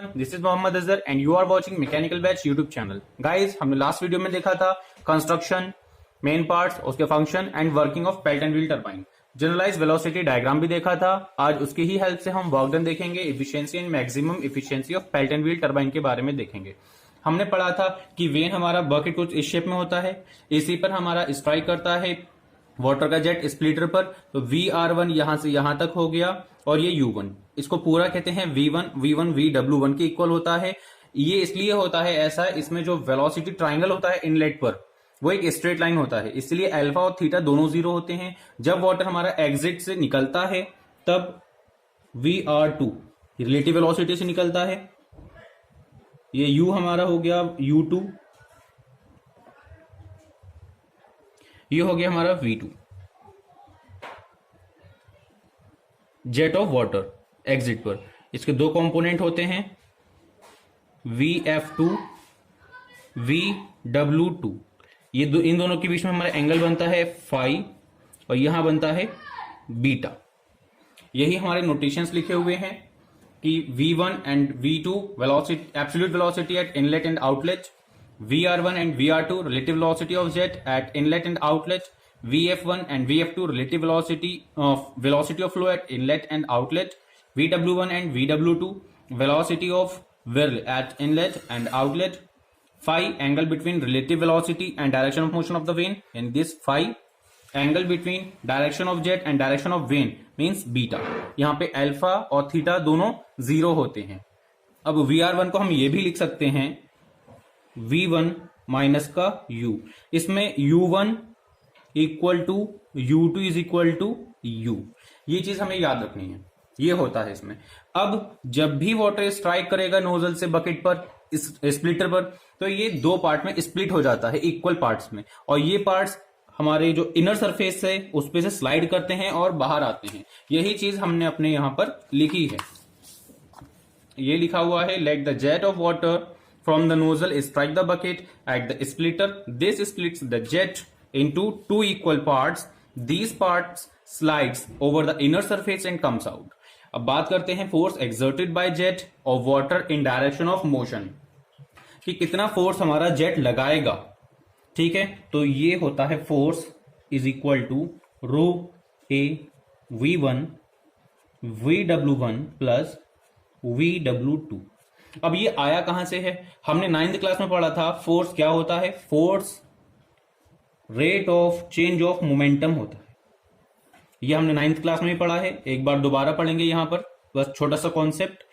This is Mohammad Azhar and you are watching mechanical batch YouTube channel. Guys, हमने last video में देखा था construction, main parts, उसके function and working of Pelton and wheel turbine. Generalise velocity diagram भी देखा था। आज उसकी ही हेल्प से हम वर्क डन देखेंगे, efficiency and maximum efficiency of Pelton and wheel turbine के बारे में देखेंगे। हमने पढ़ा था कि वेन हमारा बकेट कुछ इस शेप में होता है, इसी पर हमारा स्ट्राइक करता है वाटर का जेट स्प्लिटर पर। तो VR1 यहां से यहां तक हो गया और ये U1, इसको पूरा कहते हैं V1 VW1 के इक्वल होता है। ये इसलिए होता है ऐसा, इसमें जो वेलोसिटी ट्राइंगल होता है इनलेट पर वो एक स्ट्रेट लाइन होता है, इसलिए अल्फा और थीटा दोनों जीरो होते हैं। जब वाटर हमारा एग्जिट से निकलता है तब VR2 रिलेटिव वेलोसिटी से निकलता है। ये U हमारा हो गया U2, ये हो गया हमारा V2, jet of water exit पर। इसके दो कंपोनेंट होते हैं, VF2 VW2। ये इन दोनों के बीच में हमारा एंगल बनता है फाई और यहां बनता है बीटा। यही हमारे नोटेशंस लिखे हुए हैं कि V1 and V2 velocity, absolute velocity at inlet and outlet, VR1 and VR2 relative velocity of jet at inlet and outlet, VF1 and VF2 relative velocity of flow at inlet and outlet, VW1 and VW2 velocity of whirl at inlet and outlet. Phi angle between relative velocity and direction of motion of the vane, and this phi angle between direction of jet and direction of vane means beta। यहाँ पे alpha और theta दोनों zero होते हैं। अब VR1 को हम ये भी लिख सकते हैं V1 माइनस का U। इसमें U1 equal to U2 is equal to U। ये चीज हमें याद रखनी है, ये होता है इसमें। अब जब भी वाटर स्ट्राइक करेगा नोजल से बकेट पर, इस स्प्लिटर पर, तो ये दो पार्ट में स्प्लिट हो जाता है इक्वल पार्ट्स में, और ये पार्ट्स हमारे जो इनर सरफेस है उस पे से स्लाइड करते हैं और बाहर आते हैं। यही चीज हमने अपने यहां पर लिखी है। ये लिखा हुआ है, let the jet of water from the nozzle strike the bucket at the splitter. This splits the jet into two equal parts. These parts slides over the inner surface and comes out. अब बात करते हैं force exerted by jet of water in direction of motion, कि कितना force हमारा jet लगाएगा। ठीक है, तो ये होता है force is equal to rho A V1 VW1 plus VW2। अब ये आया कहां से है? हमने 9th क्लास में पढ़ा था फोर्स क्या होता है, force rate of change of momentum होता है। ये हमने 9th क्लास में ही पढ़ा है, एक बार दोबारा पढ़ेंगे यहां पर, बस छोटा सा कॉन्सेप्ट।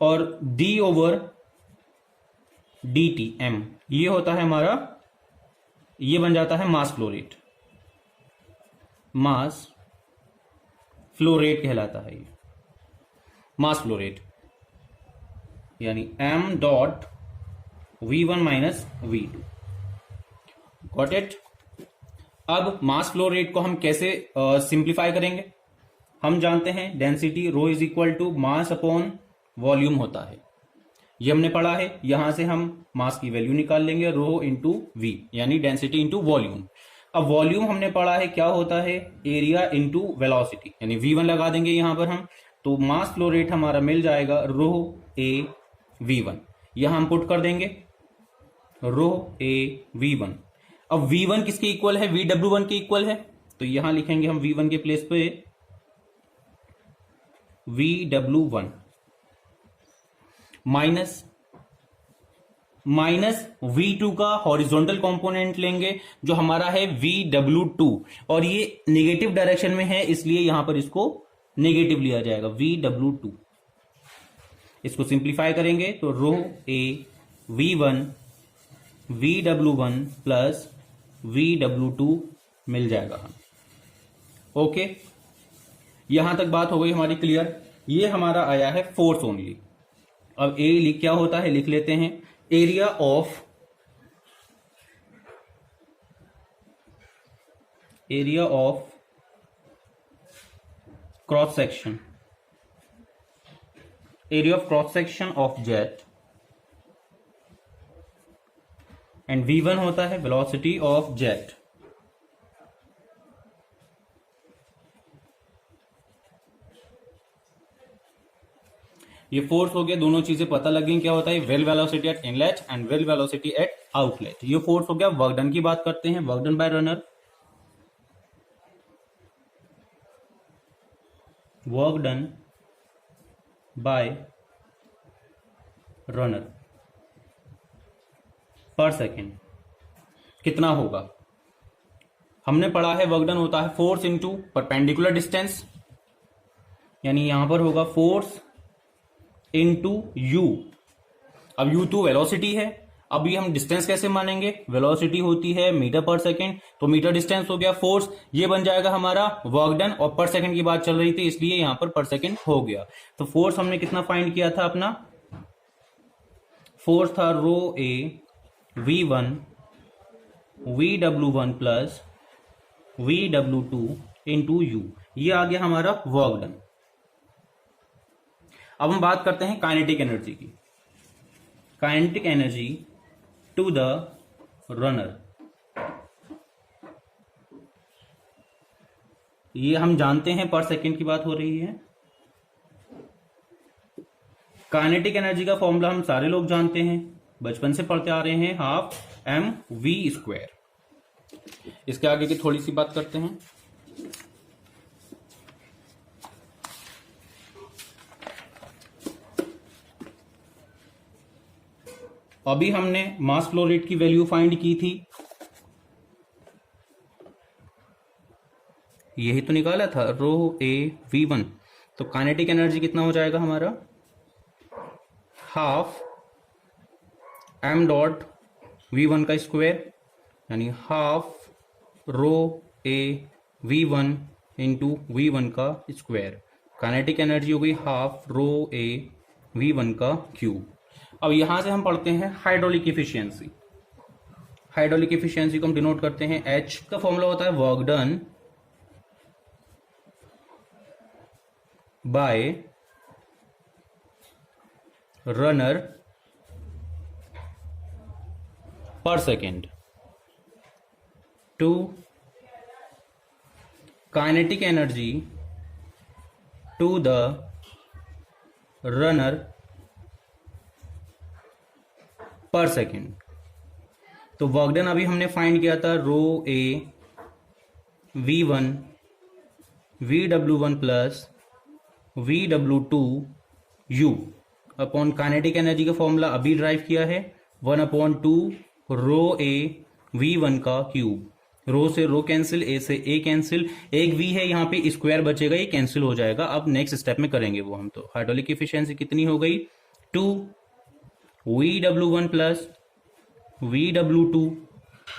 और D ओवर DT M, ये होता है हमारा, ये बन जाता है मास फ्लो रेट। मास फ्लो रेट कहलाता है ये, मास फ्लो रेट, यानी m dot V1 minus V2। Got it. अब मास फ्लो रेट को हम कैसे सिंप्लीफाई करेंगे? हम जानते हैं density rho is equal to mass upon volume होता है, ये हमने पढ़ा है। यहां से हम मास की वैल्यू निकाल लेंगे, रो इंटू वी, यानी डेंसिटी इंटू वॉल्यूम। अब वॉल्यूम हमने पढ़ा है क्या होता है, एरिया इंटू वेलोसिटी, यानी V1 लगा देंगे यहां पर हम, तो मास फ्लो रेट हमारा मिल जाएगा रो ए V1। यहां हम पुट कर देंगे रो ए V1। अब V1 किसके इक्वल है, VW1 के इक्वल है, तो यहां लिखेंगे हम V1 के प्लेस पे VW1 माइनस V2 का हॉरिजॉन्टल कंपोनेंट लेंगे जो हमारा है VW2, और ये नेगेटिव डायरेक्शन में है इसलिए यहां पर इसको नेगेटिव लिया जाएगा VW2। इसको सिंप्लीफाई करेंगे तो रो A V1 VW1 plus VW2 मिल जाएगा हम। ओके, यहां तक बात हो गई हमारी क्लियर। ये हमारा आया है फोर्स ओनली। अब ए क्या होता है लिख लेते हैं, area of cross section, area of cross section of jet, and V1 होता है वेलोसिटी ऑफ जेट। ये फोर्स हो गया, दोनों चीजें पता लग गई क्या होता है well velocity at inlet and well velocity at outlet. ये फोर्स हो गया। वर्क डन की बात करते हैं, work done by runner. Work done by runner per second कितना होगा? हमने पढ़ा है वर्क डन होता है फोर्स इंटू परपेंडिकुलर डिस्टेंस, यानी यहां पर होगा फोर्स इंटू यू। अब यू तो वेलोसिटी है, अब ये हम डिस्टेंस कैसे मानेंगे? वेलोसिटी होती है मीटर पर सेकेंड, तो मीटर डिस्टेंस हो गया फोर्स, ये बन जाएगा हमारा वर्क डन, और पर सेकेंड की बात चल रही थी इसलिए यहां पर सेकेंड हो गया। तो फोर्स हमने कितना फाइंड किया था? अपना फोर्स था rho A V1 VW1 plus VW2 into you, ये आ गया हमारा वर्क डन। अब हम बात करते हैं काइनेटिक एनर्जी की। Kinetic energy to the runner, ये हम जानते हैं पर सेकेंड की बात हो रही है। काइनेटिक एनर्जी का फॉर्मूला हम सारे लोग जानते हैं, बचपन से पढ़ते आ रहे हैं, हाफ mv²। इसके आगे की थोड़ी सी बात करते हैं। अभी हमने मास फ्लो रेट की वैल्यू फाइंड की थी, यही तो निकाला था रो ए V1। तो काइनेटिक एनर्जी कितना हो जाएगा हमारा? हाफ m डॉट V1 का स्क्वायर, यानी half rho A V1 into V1 का स्क्वायर। काइनेटिक एनर्जी हो गई हाफ रो ए V1 का क्यूब। अब यहां से हम पढ़ते हैं हाइड्रोलिक इफिशियंसी। हाइड्रोलिक इफिशियंसी को हम डिनोट करते हैं H का फॉर्मूला होता है work done by runner per second to kinetic energy to the runner per second. तो वर्क डन अभी हमने फाइंड किया था rho A V1 VW1 plus VW2 U upon kinetic energy का फॉर्मूला अभी ड्राइव किया है 1/2 रो ए V1 का क्यूब। रो से रो कैंसिल, ए से ए कैंसिल, एक V है यहाँ पे स्क्वायर बचेगा, ये कैंसिल हो जाएगा। अब नेक्स्ट स्टेप में करेंगे वो हम। तो हाइड्रोलिक इफिशियंसी कितनी हो गई? 2 VW1 plus VW2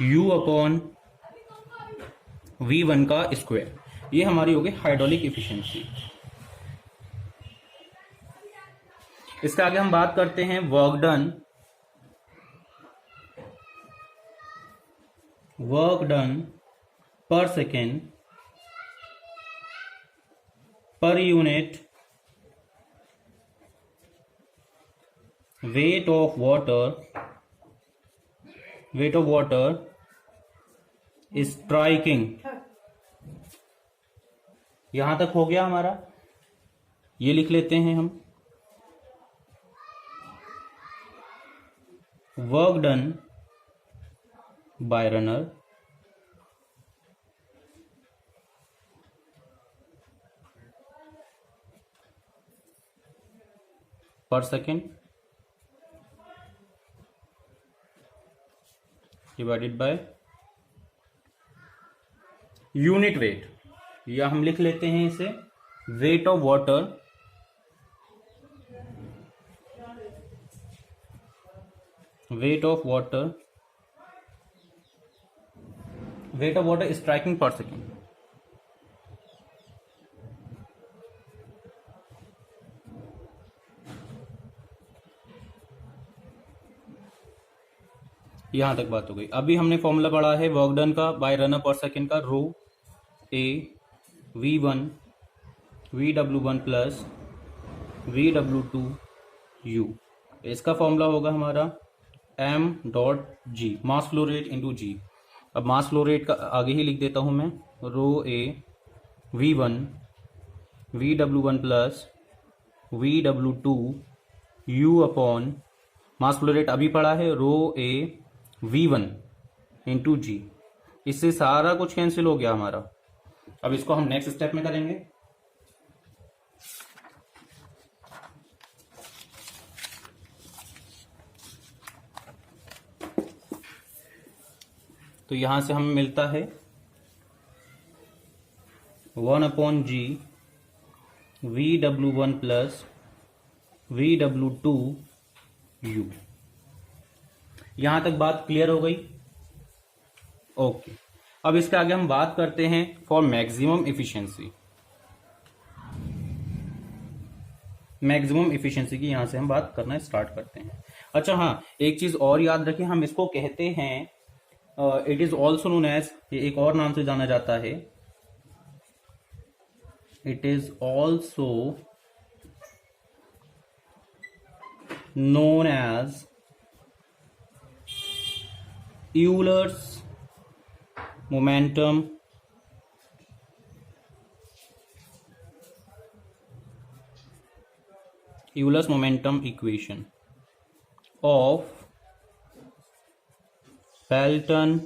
U upon V1 का स्क्वायर, ये हमारी हो गई हाइड्रोलिक इफिशियंसी। इसके आगे हम बात करते हैं वर्क डन पर second per unit weight of water striking. यहां तक हो गया हमारा, ये लिख लेते हैं हम। Work done by runner per second divided by unit weight, या हम लिख लेते हैं इसे वेट ऑफ वाटर स्ट्राइकिंग पर सेकेंड। यहां तक बात हो गई। अभी हमने फॉर्मूला पढ़ा है वर्क डन का बाय रनर पर सेकेंड का rho A V1 VW1 plus VW2 U। इसका फॉर्मूला होगा हमारा m dot G, mass flow rate into G. अब मास फ्लो रेट का आगे ही लिख देता हूं मैं, रो A V1 VW1 plus VW2 U upon mass flow rate अभी पड़ा है रो ए V1 इंटू जी। इससे सारा कुछ कैंसिल हो गया हमारा। अब इसको हम नेक्स्ट स्टेप में करेंगे। तो यहां से हमें मिलता है 1 अपॉन जी VW1 प्लस VW2 U। यहां तक बात क्लियर हो गई? ओके। अब इसके आगे हम बात करते हैं for maximum efficiency. Maximum efficiency की यहां से हम बात करना स्टार्ट करते हैं। अच्छा हाँ, एक चीज और याद रखें, हम इसको कहते हैं it is also known as, एक और नाम से जाना जाता है, it is also known as Euler's momentum equation of Pelton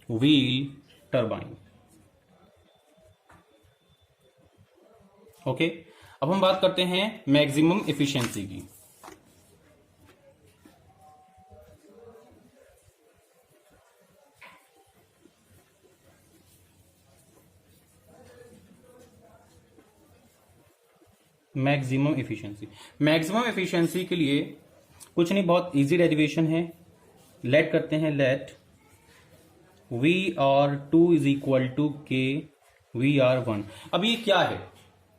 wheel turbine। Okay, अब हम बात करते हैं मैक्सिमम इफिशिएंसी की। मैक्सिमम इफिशिएंसी के लिए कुछ नहीं, बहुत इजी डेरिवेशन है। लेट करते हैं, late VR2 is equal to के VR1। अब ये क्या है?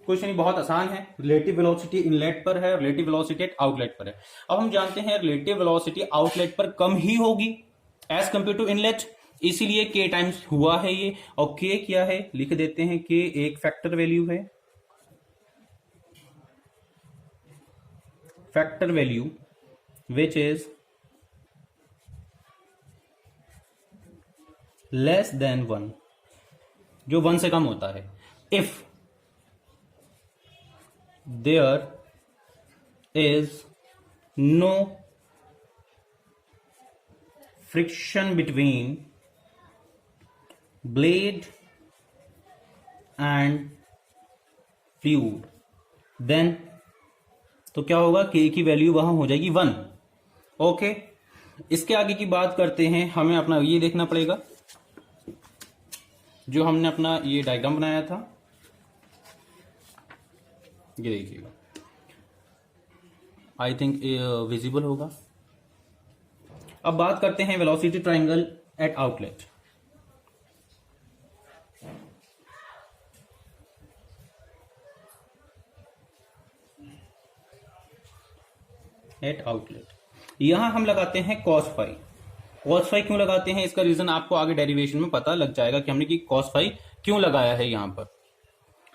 कुछ नहीं, बहुत आसान है। रिलेटिव वेलोसिटी इनलेट पर है, रिलेटिव वेलोसिटी आउटलेट पर है। अब हम जानते हैं रिलेटिव वेलोसिटी आउटलेट पर कम ही होगी एज कंपेयर टू इनलेट, इसीलिए के टाइम्स हुआ है ये। और के क्या है, लिख देते हैं, के एक फैक्टर वैल्यू है, factor value which is less than 1, जो 1 से कम होता है। If there is no friction between blade and fluid, then तो क्या होगा, के की वैल्यू वहां हो जाएगी 1। ओके, इसके आगे की बात करते हैं। हमें अपना ये देखना पड़ेगा, जो हमने अपना ये डायग्राम बनाया था, ये देखिएगा, आई थिंक विजिबल होगा। अब बात करते हैं वेलोसिटी ट्रायंगल एट आउटलेट। यहां हम लगाते हैं cos फाई। cos फाई क्यों लगाते हैं, इसका रीजन आपको आगे डेरिवेशन में पता लग जाएगा कि हमने कि cos फाई क्यों लगाया है यहां पर।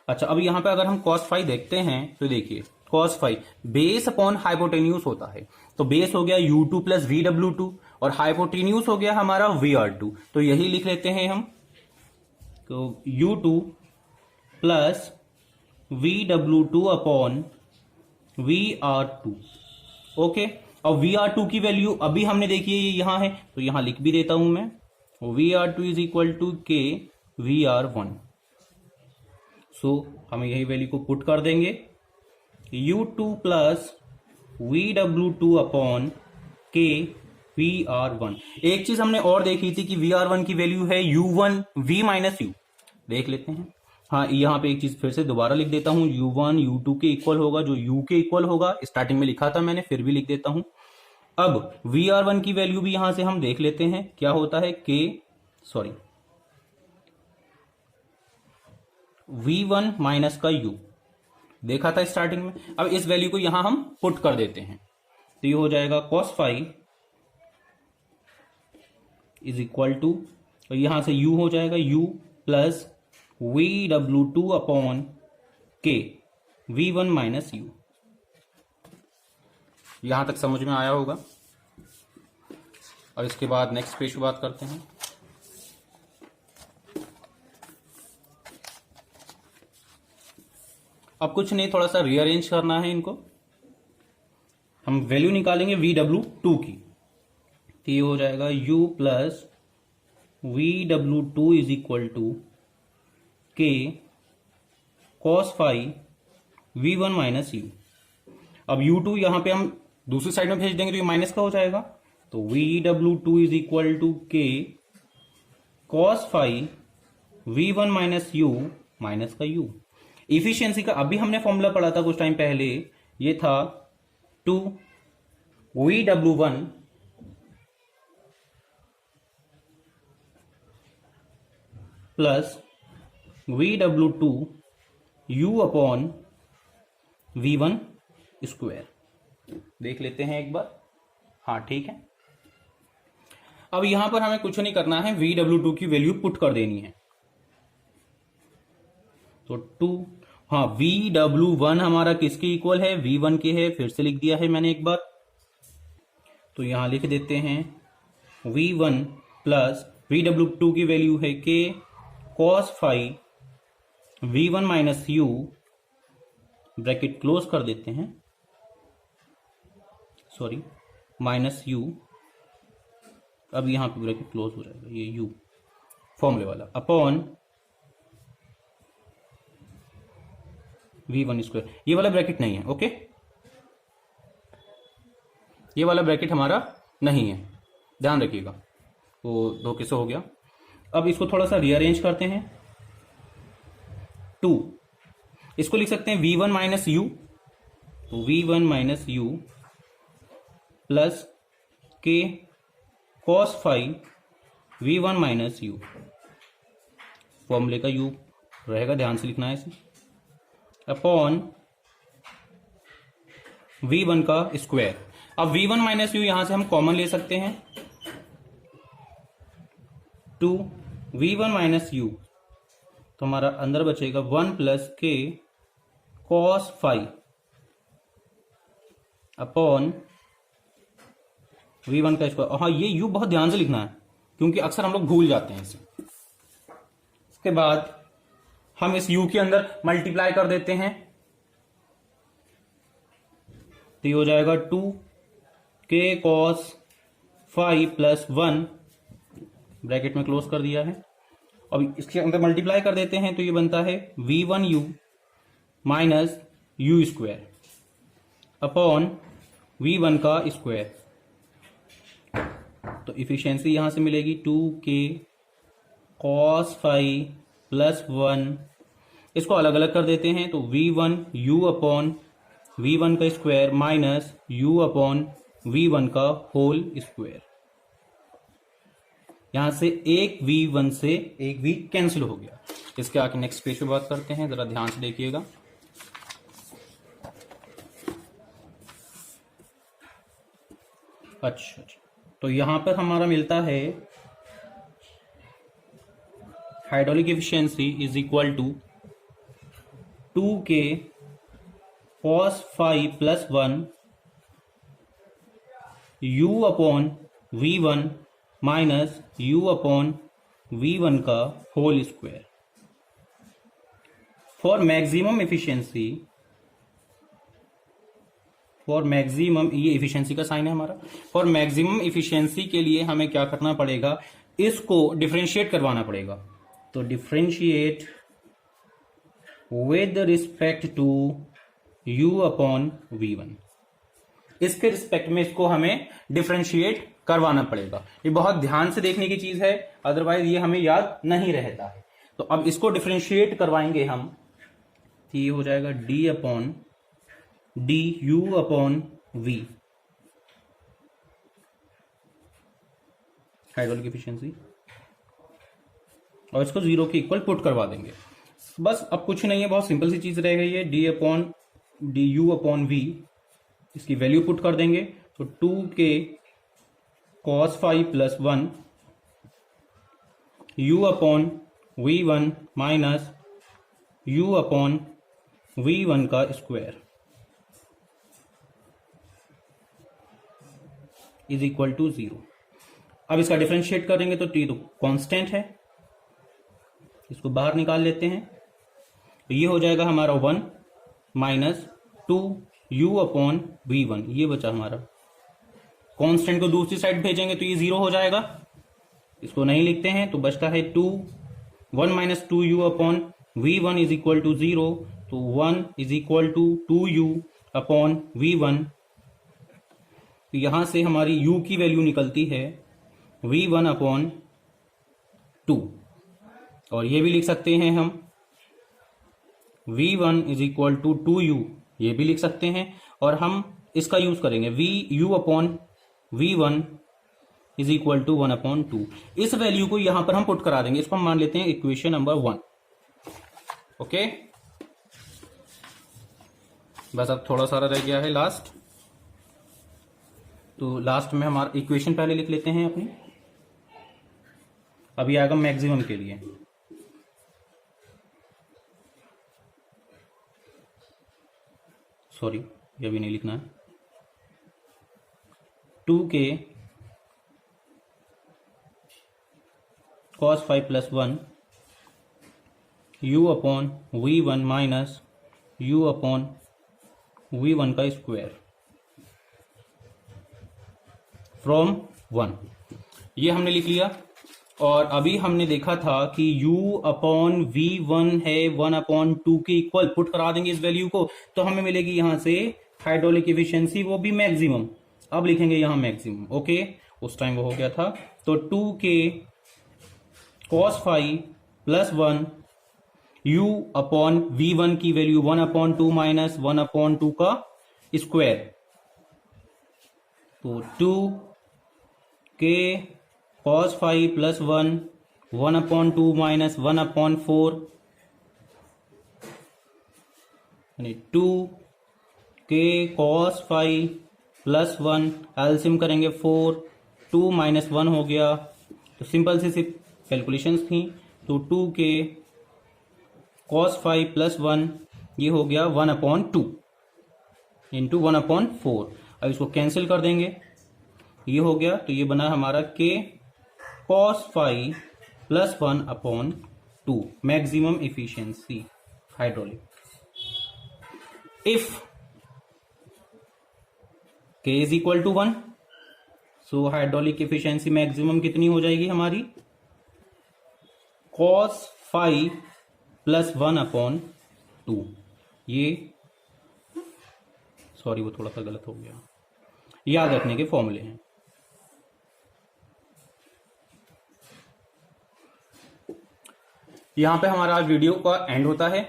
अच्छा, अब यहां पे अगर हम cos फाई देखते हैं तो देखिए, cos phi base upon hypotenuse होता है। तो बेस हो गया U2 प्लस VW2 और हाइपोटेन्यूज हो गया हमारा VR2। तो यही लिख लेते हैं हम, तो U2 plus VW2 upon VR2। Okay, और VR2 की वैल्यू अभी हमने देखी है, ये यहां है, तो यहां लिख भी देता हूं मैं, VR2 इज इक्वल टू के VR1। सो हम यही वैल्यू को पुट कर देंगे, U2 प्लस VW2 अपॉन के VR1। एक चीज हमने और देखी थी कि VR1 की वैल्यू है U1 V माइनस U। देख लेते हैं, हाँ, यहां पे एक चीज फिर से दोबारा लिख देता हूं, U1 U2 के इक्वल होगा, जो U के इक्वल होगा। स्टार्टिंग में लिखा था मैंने, फिर भी लिख देता हूं। अब VR1 की वैल्यू भी यहां से हम देख लेते हैं, क्या होता है, V1 माइनस का U देखा था स्टार्टिंग में। अब इस वैल्यू को यहां हम पुट कर देते हैं, तो ये हो जाएगा cos phi is equal to, और यहां से U हो जाएगा U प्लस VW2 अपॉन के V1 माइनस U। यहां तक समझ में आया होगा। और इसके बाद नेक्स्ट पेज की बात करते हैं। अब कुछ नहीं, थोड़ा सा रीअरेंज करना है इनको। हम वैल्यू निकालेंगे VW2 की, तो ये हो जाएगा U plus VW2 is equal to K cos phi V1 minus U। अब U2 यहां पे हम दूसरी साइड में भेज देंगे तो ये माइनस का हो जाएगा, तो VW2 is equal to K cos phi V1 minus U minus का U। इफिशियंसी का अभी हमने फॉर्मूला पढ़ा था कुछ टाइम पहले, ये था 2 VW1 plus VW2 U upon V1 square. देख लेते हैं एक बार। हाँ ठीक है। अब यहां पर हमें कुछ नहीं करना है, VW2 की वैल्यू पुट कर देनी है। तो 2, हाँ VW1 हमारा किसके इक्वल है, V1 के है, फिर से लिख दिया है मैंने एक बार। तो यहां लिख देते हैं V1 प्लस VW2 की वैल्यू है K cos phi V1 minus U, bracket close कर देते हैं, सॉरी माइनस U, अब यहां पे ब्रैकेट क्लोज हो जाएगा, ये U फॉर्मूले वाला, अपॉन V1 स्क्वायर। ये वाला ब्रैकेट नहीं है, ओके, ये वाला ब्रैकेट हमारा नहीं है, ध्यान रखिएगा, वो धोखे से हो गया। अब इसको थोड़ा सा रीअरेंज करते हैं। 2 इसको लिख सकते हैं V1 माइनस U, तो V1 minus U plus K cos phi V1 minus U, फॉर्मूले का U रहेगा, ध्यान से लिखना है इसे, अपॉन V1 का स्क्वायर। अब V1 माइनस U यहां से हम कॉमन ले सकते हैं, 2 V1 माइनस U, तो हमारा अंदर बचेगा 1 plus K cos phi upon V1 का स्क्वायर। हाँ ये U बहुत ध्यान से लिखना है क्योंकि अक्सर हम लोग भूल जाते हैं इसे। इसके बाद हम इस U के अंदर मल्टीप्लाई कर देते हैं, तो ये हो जाएगा 2 K cos phi plus 1, bracket में क्लोज कर दिया है। अब इसके अंदर मल्टीप्लाई कर देते हैं तो ये बनता है V1U minus U square upon V1 का स्क्वायर। तो इफिशियंसी यहां से मिलेगी 2K cos फाई प्लस 1, इसको अलग अलग कर देते हैं, तो V1U अपॉन V1 का square minus U upon V1 का होल स्क्वायर। यहां से एक V1 से एक V कैंसिल हो गया। इसके आगे नेक्स्ट पेज पे बात करते हैं, जरा ध्यान से देखिएगा। अच्छा, तो यहां पर हमारा मिलता है hydraulic efficiency is equal to 2K cos phi plus 1 U upon V1 minus U upon V1 का whole square. For maximum efficiency, for maximum, ये एफिशिएंसी का साइन है हमारा, फॉर मैक्सिमम एफिशिएंसी के लिए हमें क्या करना पड़ेगा, इसको डिफरेंशिएट करवाना पड़ेगा। तो differentiate with respect to U upon V1, इसके रिस्पेक्ट में इसको हमें डिफरेंशिएट करवाना पड़ेगा। ये बहुत ध्यान से देखने की चीज है, अदरवाइज ये हमें याद नहीं रहता है। तो अब इसको डिफरेंशिएट करवाएंगे हम, तो ये हो जाएगा D upon DU upon V, hydraulic efficiency, और इसको 0 के इक्वल पुट करवा देंगे। बस अब कुछ नहीं है, बहुत सिंपल सी चीज रह गई है, D upon DU upon V, इसकी वैल्यू पुट कर देंगे, तो 2K cos phi plus 1 U upon V1 minus U upon V1 का स्क्वायर इज इक्वल टू 0। अब इसका डिफरेंशिएट करेंगे तो T तो कांस्टेंट है, इसको बाहर निकाल लेते हैं, तो ये हो जाएगा हमारा 1 माइनस 2u अपॉन v1, ये बचा हमारा। कांस्टेंट को दूसरी साइड भेजेंगे तो ये 0 हो जाएगा, इसको नहीं लिखते हैं, तो बचता है 1 minus 2u upon v1 is equal to 0, तो 1 is equal to 2u upon v1। तो यहां से हमारी u की वैल्यू निकलती है v1 अपॉन 2, और ये भी लिख सकते हैं हम v1 is equal to 2u, ये भी लिख सकते हैं, और हम इसका यूज करेंगे u upon v1 is equal to 1 upon 2। इस वैल्यू को यहां पर हम पुट करा देंगे, इसको हम मान लेते हैं इक्वेशन नंबर 1। ओके, बस अब थोड़ा सारा रह गया है लास्ट, तो लास्ट में हमारा इक्वेशन पहले लिख लेते हैं अपनी। अभी आएगा मैक्सिमम के लिए, सॉरी ये भी नहीं लिखना है, 2k cos 5 plus 1 u upon v1 minus u upon v1 का स्क्वायर फ्रॉम 1, ये हमने लिख लिया। और अभी हमने देखा था कि u अपॉन v1 है 1 अपॉन 2 के इक्वल, पुट करा देंगे इस वैल्यू को तो हमें मिलेगी यहां से हाइड्रोलिक एफिशिएंसी, वो भी मैक्सिमम। अब लिखेंगे यहां मैक्सिमम, ओके, उस टाइम वो हो गया था, तो 2k cos 5 plus 1 u upon v1 की वैल्यू 1 अपॉन 2 माइनस 1 अपॉन 2 का स्क्वायर, तो 2k cos 5 plus 1 upon 2 minus 1 upon 4, यानी 2k cos 5 प्लस 1, एलसीएम करेंगे 4, 2 माइनस 1 हो गया, तो सिंपल सी सिर्फ कैलकुलेशंस थी, तो 2k cos 5 प्लस 1 ये हो गया 1 अपॉन 2 इंटू 1 अपॉन 4। अब इसको कैंसिल कर देंगे, ये हो गया, तो ये बना हमारा k cos 5 plus 1 upon 2, maximum efficiency hydraulic. If k is equal to 1, so hydraulic efficiency maximum कितनी हो जाएगी हमारी, cos 5 प्लस 1 अपॉन 2। ये सॉरी वो थोड़ा सा गलत हो गया, याद रखने के फॉर्मूले हैं। यहां पे हमारा आज वीडियो का एंड होता है।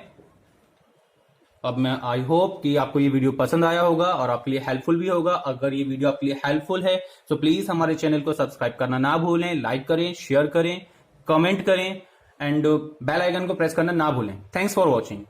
अब मैं आई होप कि आपको ये वीडियो पसंद आया होगा और आपके लिए हेल्पफुल भी होगा। अगर ये वीडियो आपके लिए हेल्पफुल है तो प्लीज हमारे चैनल को सब्सक्राइब करना ना भूलें, लाइक करें, शेयर करें, कमेंट करें एंड बेल आइकन को प्रेस करना ना भूलें। Thanks for watching.